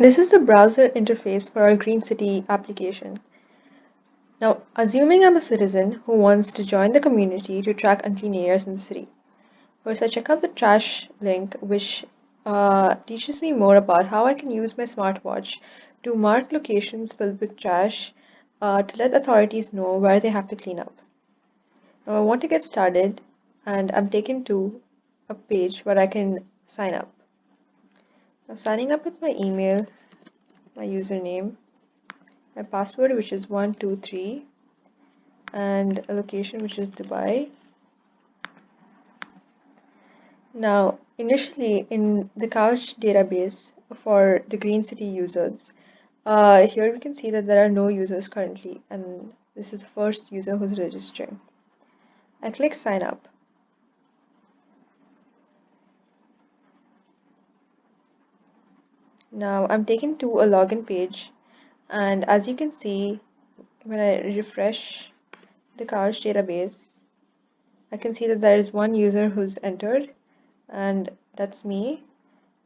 This is the browser interface for our Green City application. Now, assuming I'm a citizen who wants to join the community to track unclean areas in the city. First, I check out the trash link, which teaches me more about how I can use my smartwatch to mark locations filled with trash to let authorities know where they have to clean up. Now, I want to get started, and I'm taken to a page where I can sign up. Now, signing up with my email, my username, my password, which is 123, and a location, which is Dubai. Now, initially in the Couch database for the Green City users, here we can see that there are no users currently, and this is the first user who's registering. I click sign up. Now I'm taken to a login page, and as you can see, when I refresh the Couch database, I can see that there is one user who's entered, and that's me.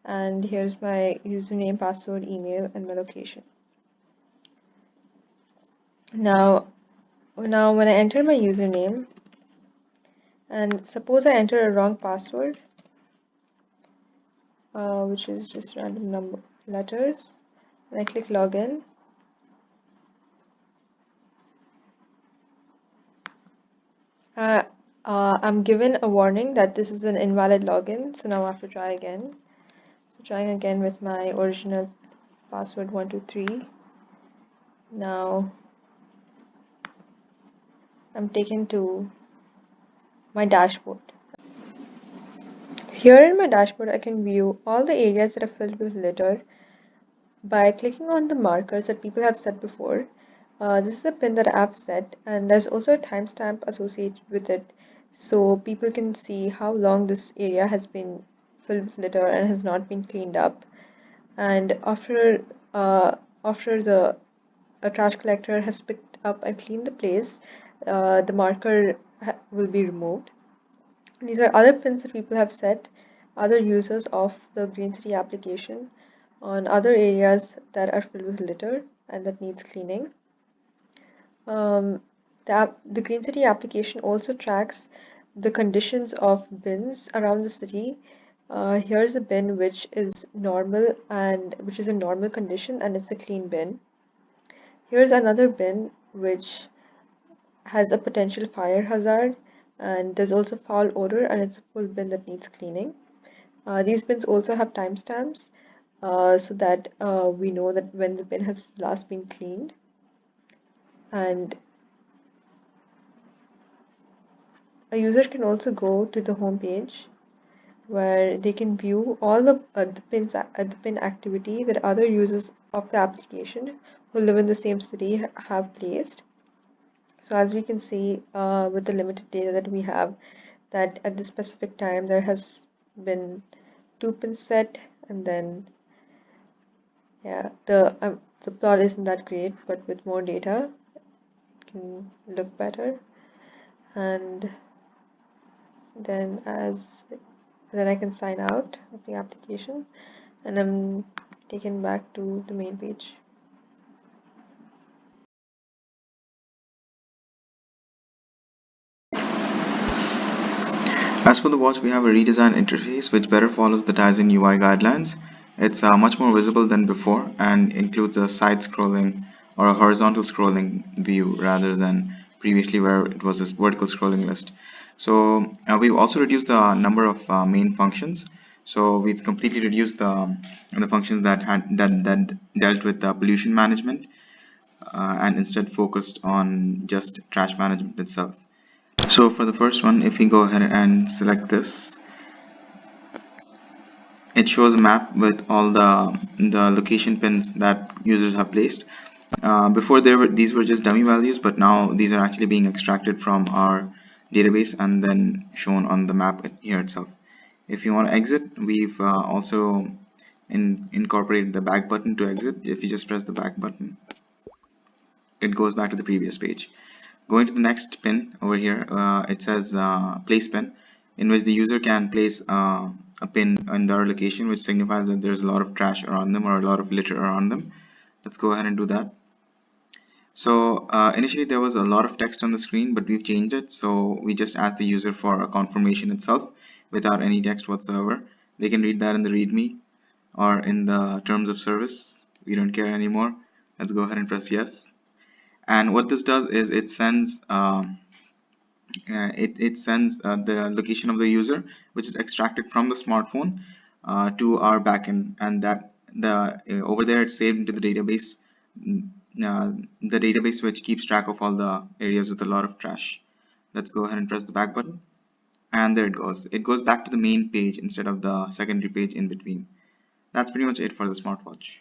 And here's my username, password, email, and my location. Now when I enter my username, and suppose I enter a wrong password, which is just random letters, and I click login, I'm given a warning that this is an invalid login, so now I have to try again. So trying again with my original password 123. Now I'm taken to my dashboard. Here in my dashboard, I can view all the areas that are filled with litter by clicking on the markers that people have set before. This is a pin that I've set, and there's also a timestamp associated with it, so people can see how long this area has been filled with litter and has not been cleaned up. And after the trash collector has picked up and cleaned the place, the marker will be removed. These are other pins that people have set, other users of the Green City application, on other areas that are filled with litter and that needs cleaning. The Green City application also tracks the conditions of bins around the city. Here's a bin which is normal and which is in normal condition, and it's a clean bin. Here's another bin which has a potential fire hazard, and there's also foul odor, and it's a full bin that needs cleaning. These bins also have timestamps so that we know that when the bin has last been cleaned. And a user can also go to the home page where they can view all the pin activity that other users of the application who live in the same city have placed. So as we can see with the limited data that we have, that at this specific time there has been 2 pins set, and then yeah, the plot isn't that great, but with more data it can look better. And then I can sign out of the application, and I'm taken back to the main page. As for the watch, we have a redesigned interface which better follows the Tizen UI guidelines. It's much more visible than before and includes a side scrolling or a horizontal scrolling view rather than previously where it was this vertical scrolling list. So we've also reduced the number of main functions. So we've completely reduced the functions that dealt with pollution management and instead focused on just trash management itself. So for the first one, if we go ahead and select this, it shows a map with all the location pins that users have placed. Before these were just dummy values, but now these are actually being extracted from our database and then shown on the map here itself. If you want to exit, we've also incorporated the back button to exit. If you just press the back button, it goes back to the previous page. Going to the next pin over here, it says place pin. in which the user can place a pin in their location, which signifies that there's a lot of trash around them or a lot of litter around them. Let's go ahead and do that. So initially there was a lot of text on the screen, but we've changed it. So we just ask the user for a confirmation itself without any text whatsoever. They can read that in the README or in the terms of service. We don't care anymore. Let's go ahead and press yes. And what this does is it sends the location of the user, which is extracted from the smartphone to our backend, and that over there it's saved into the database, mm, the database which keeps track of all the areas with a lot of trash. Let's go ahead and press the back button, and there it goes. It goes back to the main page instead of the secondary page in between. That's pretty much it for the smartwatch.